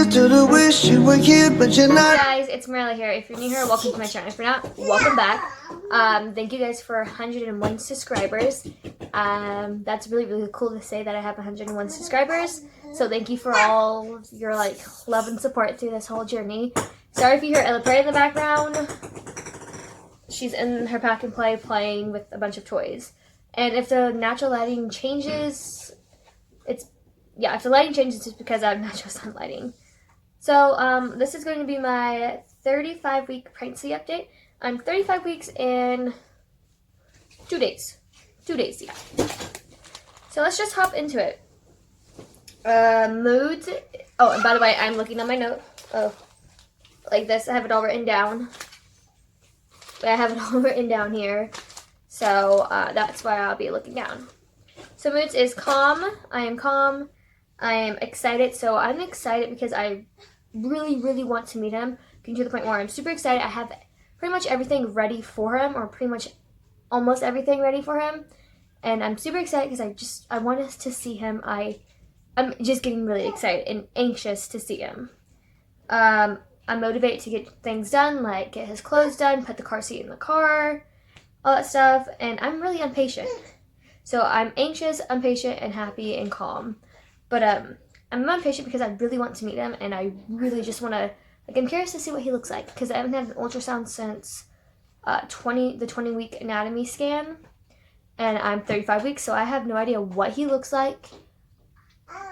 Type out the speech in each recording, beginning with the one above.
still do wish you were here, but you're not. Hey guys, it's Marilla here. If you're new here, welcome to my channel. If you're not, welcome back. Thank you guys for 101 subscribers. That's really, really cool to say that I have 101 subscribers. So thank you for all of your love and support through this whole journey. Sorry if you hear Ella Prey in the background. She's in her pack and play playing with a bunch of toys. And if the natural lighting changes, if the lighting changes, it's because I have natural sun lighting. So, this is going to be my 35-week pregnancy update. I'm 35 weeks and 2 days. 2 days, yeah. So let's just hop into it. Moods. Oh, and by the way, I'm looking at my note. Oh, like this. I have it all written down. I have it all written down here. So, that's why I'll be looking down. So, moods is calm. I am calm. I am excited. So, I'm excited because I really, really want to meet him. Getting to the point where I'm super excited. I have pretty much everything ready for him, or pretty much almost everything ready for him. And I'm super excited because I want us to see him. I'm just getting really excited and anxious to see him. I'm motivated to get things done, like get his clothes done, put the car seat in the car, all that stuff. And I'm really impatient. So I'm anxious, impatient, and happy and calm. But I'm impatient because I really want to meet him, and I really just want to, I'm curious to see what he looks like, because I haven't had an ultrasound since the 20-week anatomy scan, and I'm 35 weeks, so I have no idea what he looks like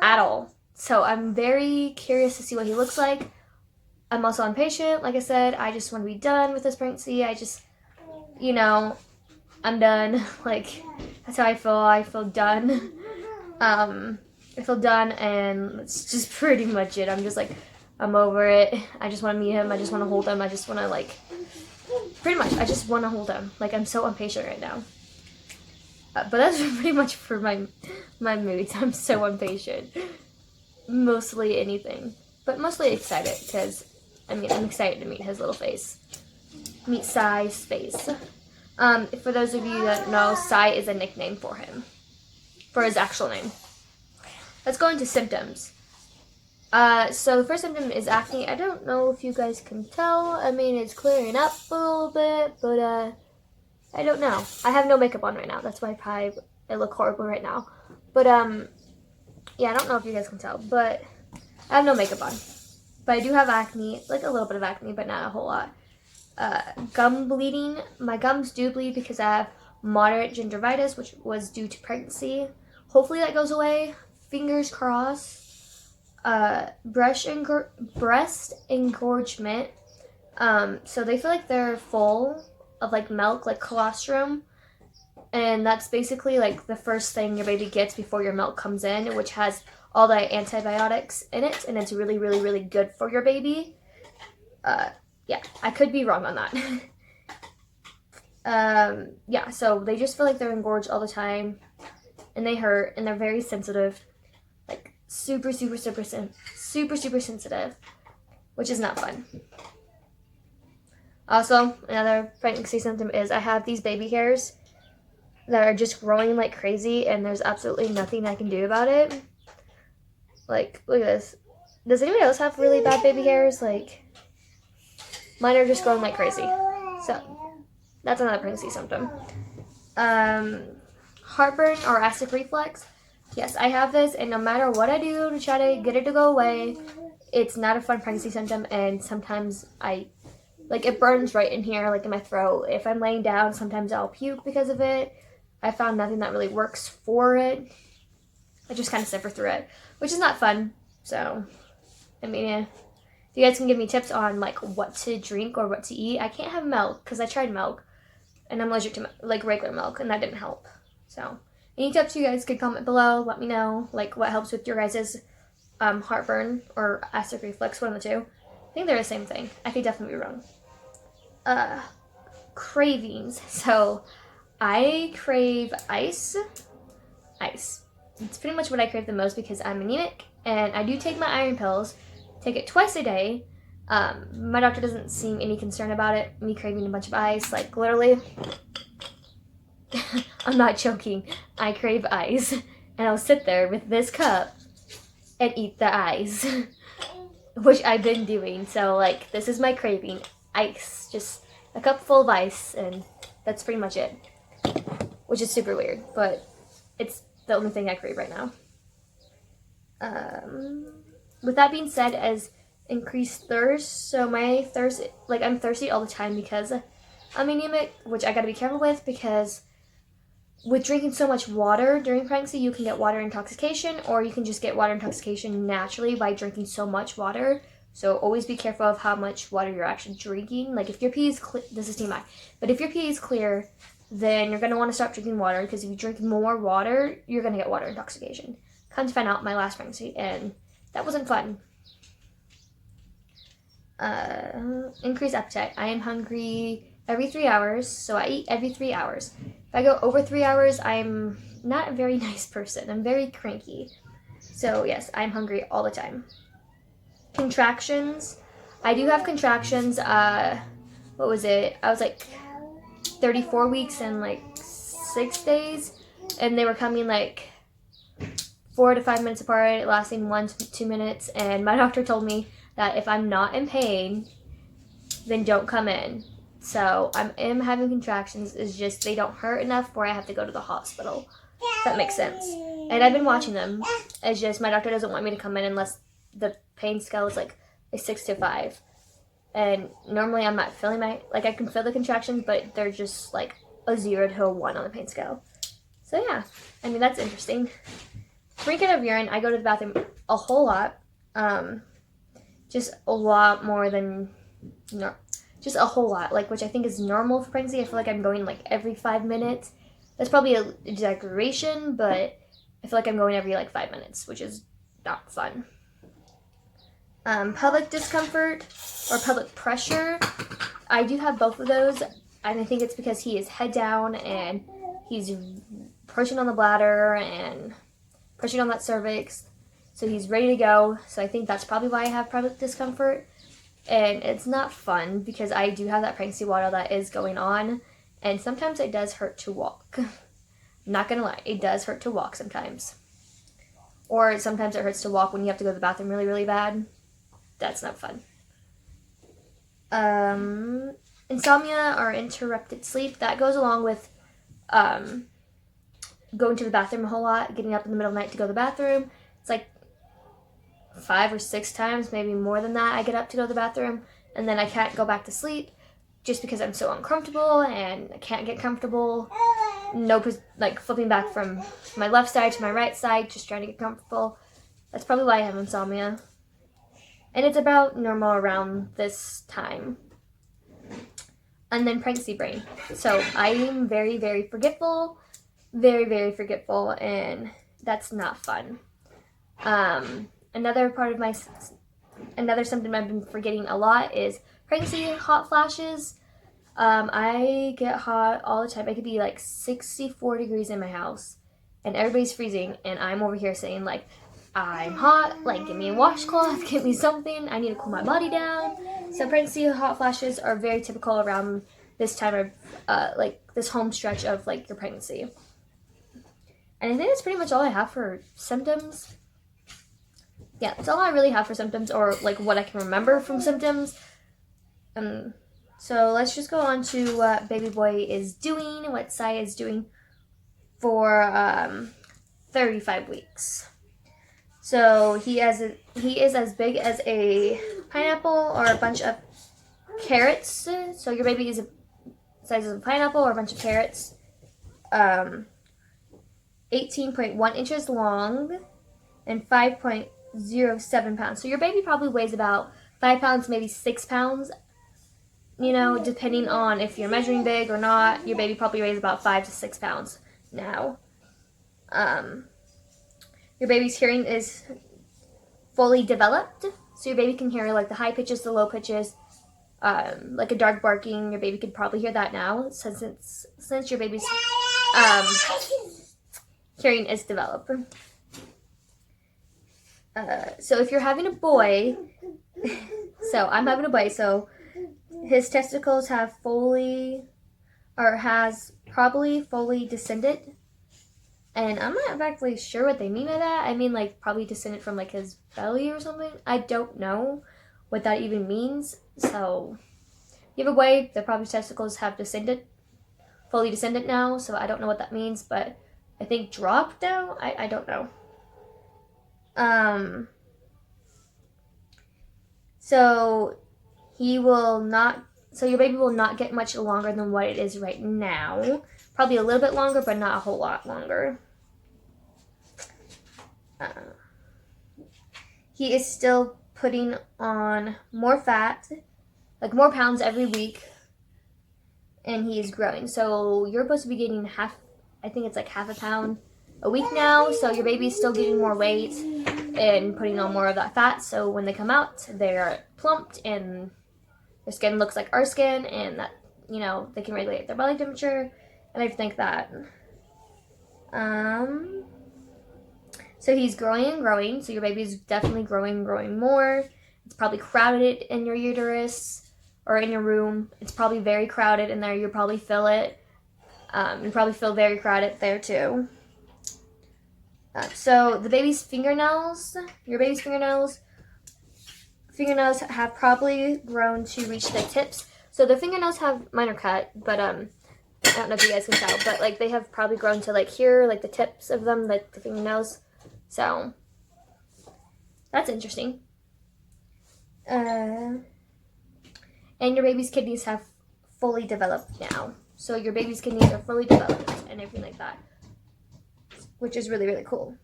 at all. So I'm very curious to see what he looks like. I'm also impatient, like I said. I just want to be done with this pregnancy. I just, I'm done. That's how I feel. I feel done. I feel done, and that's just pretty much it. I'm just I'm over it. I just want to meet him. I just want to hold him. I just want to pretty much, I just want to hold him. I'm so impatient right now. But that's pretty much for my moods. I'm so impatient. Mostly anything. But mostly excited because, I'm excited to meet his little face. Meet Sai's face. For those of you that know, Sai is a nickname for him. For his actual name. Let's go into symptoms. So the first symptom is acne. I don't know if you guys can tell. It's clearing up a little bit, but I don't know. I have no makeup on right now. That's why I look horrible right now. But yeah, I don't know if you guys can tell, but I have no makeup on. But I do have acne, a little bit of acne, but not a whole lot. Gum bleeding. My gums do bleed because I have moderate gingivitis, which was due to pregnancy. Hopefully that goes away. Fingers crossed. Breast engorgement. So they feel like they're full of milk, like colostrum. And that's basically the first thing your baby gets before your milk comes in, which has all the antibiotics in it, and it's really, really, really good for your baby. Yeah, I could be wrong on that. Yeah, so they just feel like they're engorged all the time, and they hurt, and they're very sensitive. Super, super, super, super, super sensitive, which is not fun. Also, another pregnancy symptom is I have these baby hairs that are just growing like crazy, and there's absolutely nothing I can do about it. Look at this. Does anybody else have really bad baby hairs? Mine are just growing like crazy. So, that's another pregnancy symptom. Heartburn or acid reflux. Yes, I have this, and no matter what I do to try to get it to go away, it's not a fun pregnancy symptom, and sometimes it burns right in here, in my throat. If I'm laying down, sometimes I'll puke because of it. I found nothing that really works for it. I just kind of suffer through it, which is not fun. So, yeah. If you guys can give me tips on, what to drink or what to eat. I can't have milk, because I tried milk, and I'm allergic to, regular milk, and that didn't help. So, any tips you guys could comment below. Let me know, what helps with your guys' heartburn or acid reflux, one of the two. I think they're the same thing. I could definitely be wrong. Cravings. So, I crave ice. Ice. It's pretty much what I crave the most because I'm anemic, and I do take my iron pills. Take it twice a day. My doctor doesn't seem any concern about it. Me craving a bunch of ice, literally. I'm not joking. I crave ice, and I'll sit there with this cup and eat the ice. which I've been doing. So like this is my craving. Ice, just a cup full of ice, and that's pretty much it. Which is super weird, but it's the only thing I crave right now. With that being said, as increased thirst, so my thirst, like I'm thirsty all the time because I'm anemic, which I gotta be careful with because with drinking so much water during pregnancy, you can get water intoxication, or you can just get water intoxication naturally by drinking so much water. So always be careful of how much water you're actually drinking. Like if your pee is clear, this is TMI, but if your pee is clear, then you're going to want to stop drinking water, because if you drink more water, you're going to get water intoxication. Come to find out my last pregnancy, and that wasn't fun. Increased appetite. I am hungry every 3 hours, so I eat every 3 hours. If I go over 3 hours, I'm not a very nice person. I'm very cranky. So yes, I'm hungry all the time. Contractions. I do have contractions. What was it? I was like 34 weeks and like 6 days, and they were coming like 4 to 5 minutes apart, lasting 1 to 2 minutes, and my doctor told me that if I'm not in pain, then don't come in. So I am having contractions. It's just they don't hurt enough where I have to go to the hospital. If that makes sense. And I've been watching them. It's just my doctor doesn't want me to come in unless the pain scale is like a 6 to 5. And normally I'm not feeling I can feel the contractions, but they're just like a 0 to a 1 on the pain scale. So yeah, I mean, that's interesting. Drinking of urine, I go to the bathroom a whole lot. Just a lot more than, just a whole lot, like, which I think is normal for pregnancy. I feel like I'm going like every 5 minutes. That's probably an exaggeration, but I feel like I'm going every like 5 minutes, which is not fun. Pelvic discomfort or pelvic pressure. I do have both of those, and I think it's because he is head down and he's pushing on the bladder and pushing on that cervix, so he's ready to go. So I think that's probably why I have pelvic discomfort, and it's not fun because I do have that pregnancy water that is going on, and sometimes it does hurt to walk. I'm not gonna lie, it does hurt to walk sometimes, or sometimes it hurts to walk when you have to go to the bathroom really, really bad. That's not fun. Insomnia or interrupted sleep, that goes along with going to the bathroom a whole lot, getting up in the middle of the night to go to the bathroom. It's like 5 or 6 times, maybe more than that, I get up to go to the bathroom, and then I can't go back to sleep just because I'm so uncomfortable and I can't get comfortable. Like flipping back from my left side to my right side, just trying to get comfortable. That's probably why I have insomnia. And it's about normal around this time. And then pregnancy brain. So I am very, very forgetful. Very, very forgetful. And that's not fun. Another symptom I've been forgetting a lot is pregnancy hot flashes. I get hot all the time. I could be like 64 degrees in my house, and everybody's freezing, and I'm over here saying like, I'm hot, like give me a washcloth, give me something, I need to cool my body down. So pregnancy hot flashes are very typical around this time of like this home stretch of like your pregnancy. And I think that's pretty much all I have for symptoms. Yeah, that's all I really have for symptoms, or like what I can remember from symptoms. So let's just go on to what baby boy is doing, what Sai is doing for 35 weeks. So he is as big as a pineapple or a bunch of carrots. So your baby is the size of a pineapple or a bunch of carrots. 18.1 inches long and 5.07 pounds. So your baby probably weighs about 5 pounds, maybe 6 pounds. You know, depending on if you're measuring big or not, your baby probably weighs about 5 to 6 pounds now. Your baby's hearing is fully developed, so your baby can hear like the high pitches, the low pitches, like a dog barking. Your baby could probably hear that now since your baby's hearing is developed. So if you're having a boy, so I'm having a boy, so his testicles has probably fully descended, And I'm not exactly sure what they mean by that. I mean, like, probably descended from, like, his belly or something. I don't know what that even means. So, either way, the probably testicles have descended, fully descended now. So, I don't know what that means, but I think dropped now? I don't know. So, so your baby will not get much longer than what it is right now. Probably a little bit longer, but not a whole lot longer. He is still putting on more fat, like more pounds every week, and he is growing. So you're supposed to be getting I think it's like half a pound a week now. So your baby's still getting more weight and putting on more of that fat. So when they come out, they're plumped and their skin looks like our skin, and that, you know, they can regulate their body temperature and everything like that. So he's growing and growing. So your baby's definitely growing more. It's probably crowded in your uterus or in your room. It's probably very crowded in there. You'll probably feel it. You probably feel very crowded there too. So the baby's your baby's fingernails have probably grown to reach the tips. So the fingernails mine are cut, but I don't know if you guys can tell, but like they have probably grown to like here, like the tips of them, like the fingernails. So that's interesting. And your baby's kidneys have fully developed now. So your baby's kidneys are fully developed and everything like that, which is really, really cool.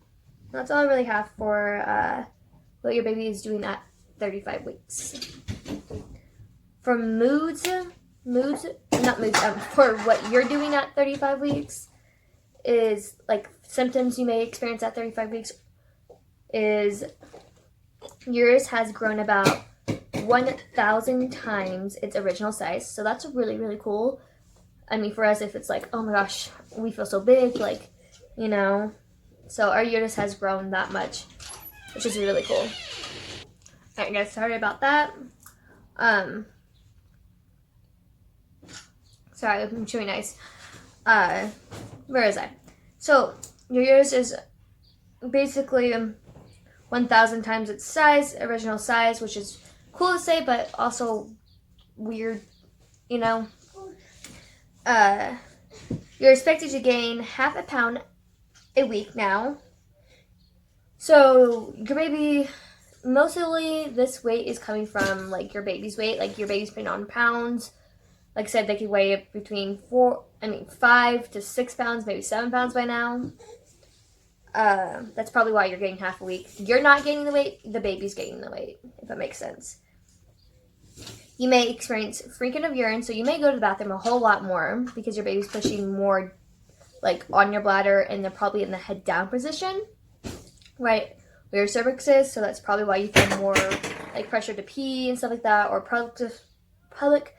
That's all I really have for what your baby is doing at 35 weeks. For for what you're doing at 35 weeks is like symptoms you may experience at 35 weeks is yours has grown about 1,000 times its original size. So that's really, really cool. I mean, for us, if it's like, oh my gosh, we feel so big, like, you know. So our uterus has grown that much, which is really cool. Alright guys, sorry about that. Sorry, I'm chewing nice. Where is I? So your uterus is basically 1,000 times its size, original size, which is cool to say, but also weird, you know. You're expected to gain half a pound a week now. So your baby, mostly this weight is coming from like your baby's weight. Like your baby's putting on pounds. Like I said, they could weigh between 5 to 6 pounds, maybe 7 pounds by now. That's probably why you're getting half a week. You're not gaining the weight, the baby's gaining the weight, if that makes sense. You may experience freaking of urine, so you may go to the bathroom a whole lot more because your baby's pushing more like on your bladder, and they're probably in the head down position, right where your cervix is. So that's probably why you feel more like pressure to pee and stuff like that, or pelvic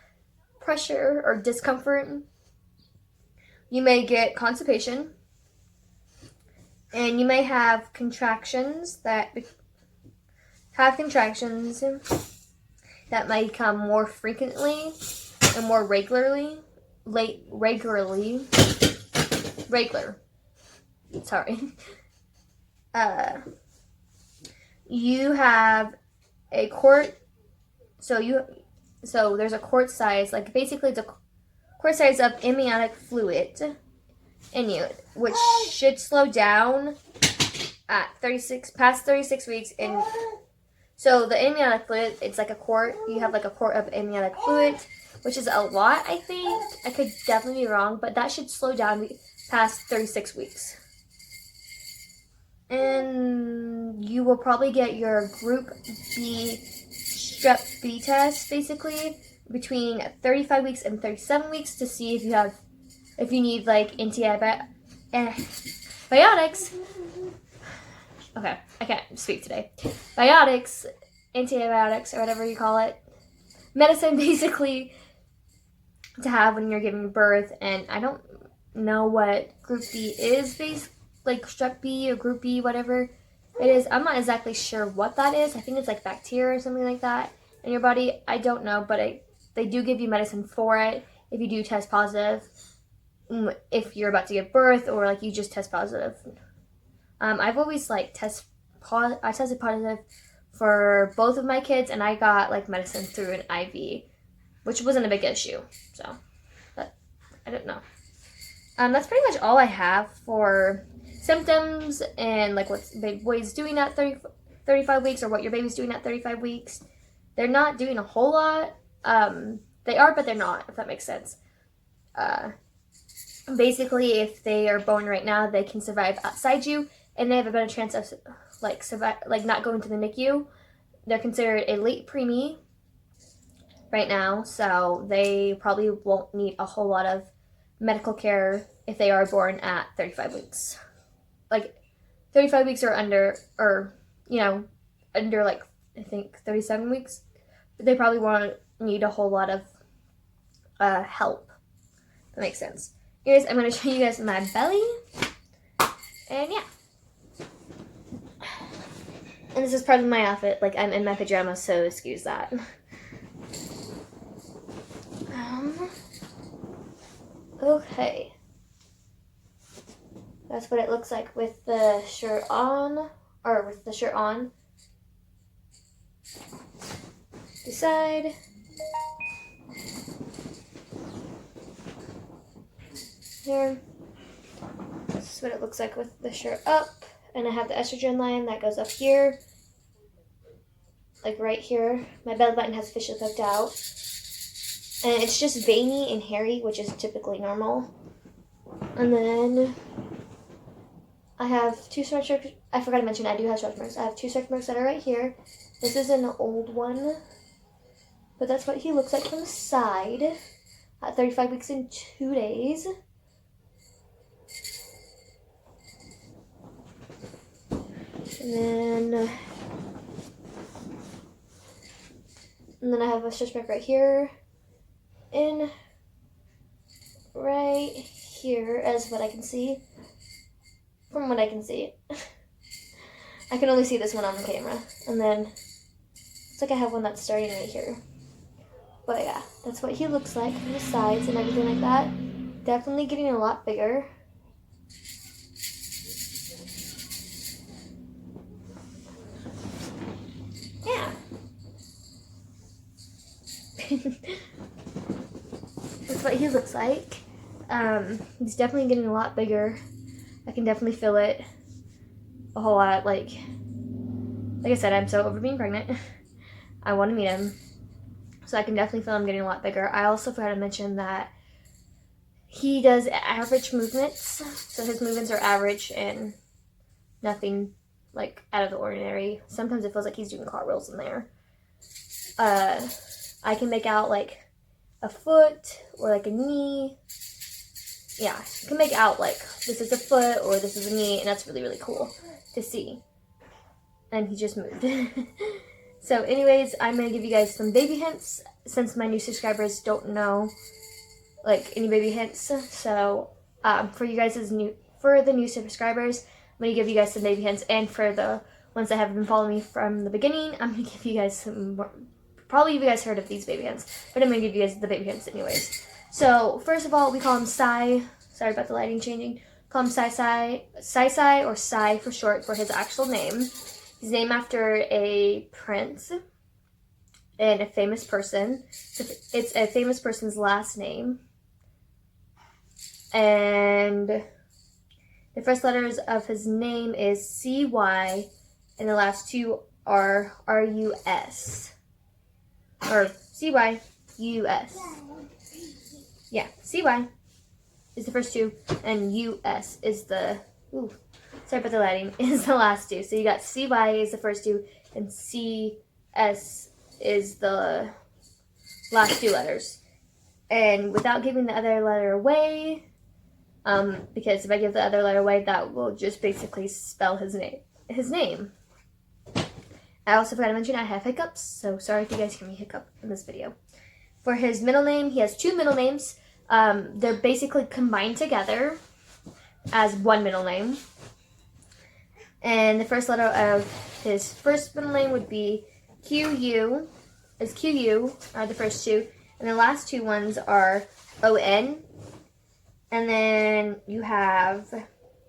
pressure or discomfort. You may get constipation, and you may have contractions that might come more frequently and more regular. Sorry. You have a quart. So there's a quart size, like basically it's a quart size of amniotic fluid in you, which should slow down at past 36 weeks. And so the amniotic fluid, it's like a quart. You have like a quart of amniotic fluid, which is a lot, I think. I could definitely be wrong, but that should slow down past 36 weeks. And you will probably get your Group B Strep B test, basically, between 35 weeks and 37 weeks to see if you need like antibiotics. Okay, I can't speak today. Antibiotics, or whatever you call it. Medicine, basically, to have when you're giving birth. And I don't know what Group B is, like Strep B or Group B, whatever it is. I'm not exactly sure what that is. I think it's like bacteria or something like that in your body. I don't know, but they do give you medicine for it if you do test positive. if you're about to give birth or like you just test positive. I've always like I tested positive for both of my kids, and I got like medicine through an IV, which wasn't a big issue. So, but I don't know. That's pretty much all I have for symptoms and like what the boy's doing at 35 weeks or what your baby's doing at 35 weeks. They're not doing a whole lot. They are, but they're not, if that makes sense. Basically, if they are born right now, they can survive outside you, and they have a better chance of not going to the NICU. They're considered a late preemie right now, so they probably won't need a whole lot of medical care if they are born at 35 weeks. Like 35 weeks or under, or under like I think 37 weeks, they probably won't need a whole lot of help. That makes sense. Anyways, I'm going to show you guys my belly. And yeah. And this is part of my outfit. Like, I'm in my pajamas, so excuse that. Okay. That's what it looks like with the shirt on. Or with the shirt on. This side. Here. This is what it looks like with the shirt up. And I have the estrogen line that goes up here. Like right here. My belly button has officially poked out. And it's just veiny and hairy, which is typically normal. And then I have two stretch marks. I forgot to mention I do have stretch marks. I have two stretch marks that are right here. This is an old one. But that's what he looks like from the side. At 35 weeks and 2 days. And then I have a stretch mark right here. And right here, as what I can see. From what I can see. I can only see this one on the camera. And then, it's like I have one that's starting right here. But yeah, that's what he looks like from the sides and everything like that. Definitely getting a lot bigger. Yeah. That's what he looks like. He's definitely getting a lot bigger. I can definitely feel it a whole lot. Like I said, I'm so over being pregnant. I want to meet him. So I can definitely feel him getting a lot bigger. I also forgot to mention that he does average movements. So his movements are average and nothing like out of the ordinary. Sometimes it feels like he's doing cartwheels in there. I can make out like a foot or like a knee. Yeah, you can make out like this is a foot or this is a knee, and that's really, really cool to see. And he just moved. So anyways, I'm going to give you guys some baby hints since my new subscribers don't know like any baby hints. So for you guys for the new subscribers, I'm going to give you guys some baby hints, and for the ones that have been following me from the beginning, I'm going to give you guys some more. Probably you guys heard of these baby hints, but I'm going to give you guys the baby hints anyways. So, first of all, we call him Sai. Sorry about the lighting changing. Call him Sai, or Sai for short, for his actual name. He's named after a prince and a famous person. It's a famous person's last name. And the first letters of his name is C-Y, and the last two are R-U-S. Or C-Y-U-S. Yeah, C-Y is the first two, and U-S is the, sorry about the lighting, is the last two. So you got C-Y is the first two, and C-S is the last two letters. And without giving the other letter away, because if I give the other letter away, that will just basically spell his name. I also forgot to mention I have hiccups, so sorry if you guys hear me hiccup in this video. For his middle name, he has two middle names. They're basically combined together as one middle name. And the first letter of his first middle name would be Q-U, are the first two. And the last two ones are O-N And then you have,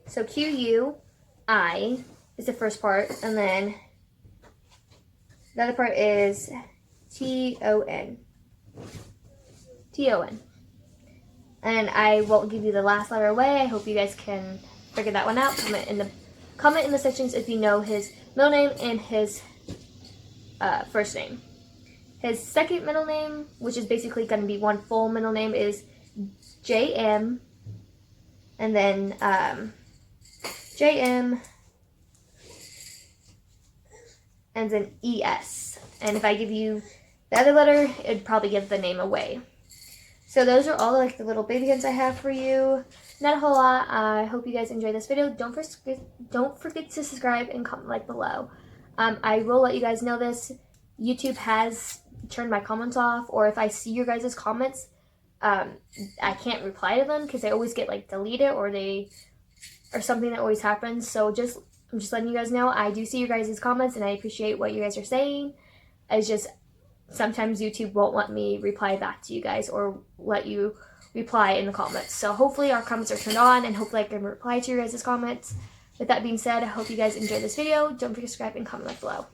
so QUI is the first part, and then the other part is TON. TON. And I won't give you the last letter away. I hope you guys can figure that one out. Comment in the sections if you know his middle name and his first name. His second middle name, which is basically going to be one full middle name, is JM, and then JM, and then ES. And if I give you the other letter, it'd probably give the name away. So those are all like the little baby hints I have for you. Not a whole lot. I hope you guys enjoyed this video. Don't forget to subscribe and comment like below. I will let you guys know this. YouTube has turned my comments off, or if I see your guys' comments, I can't reply to them because they always get like deleted or something that always happens. So I'm just letting you guys know I do see your guys' comments and I appreciate what you guys are saying. It's just sometimes YouTube won't let me reply back to you guys or let you reply in the comments. So hopefully our comments are turned on and hopefully I can reply to your guys' comments. With that being said, I hope you guys enjoyed this video. Don't forget to subscribe and comment like below.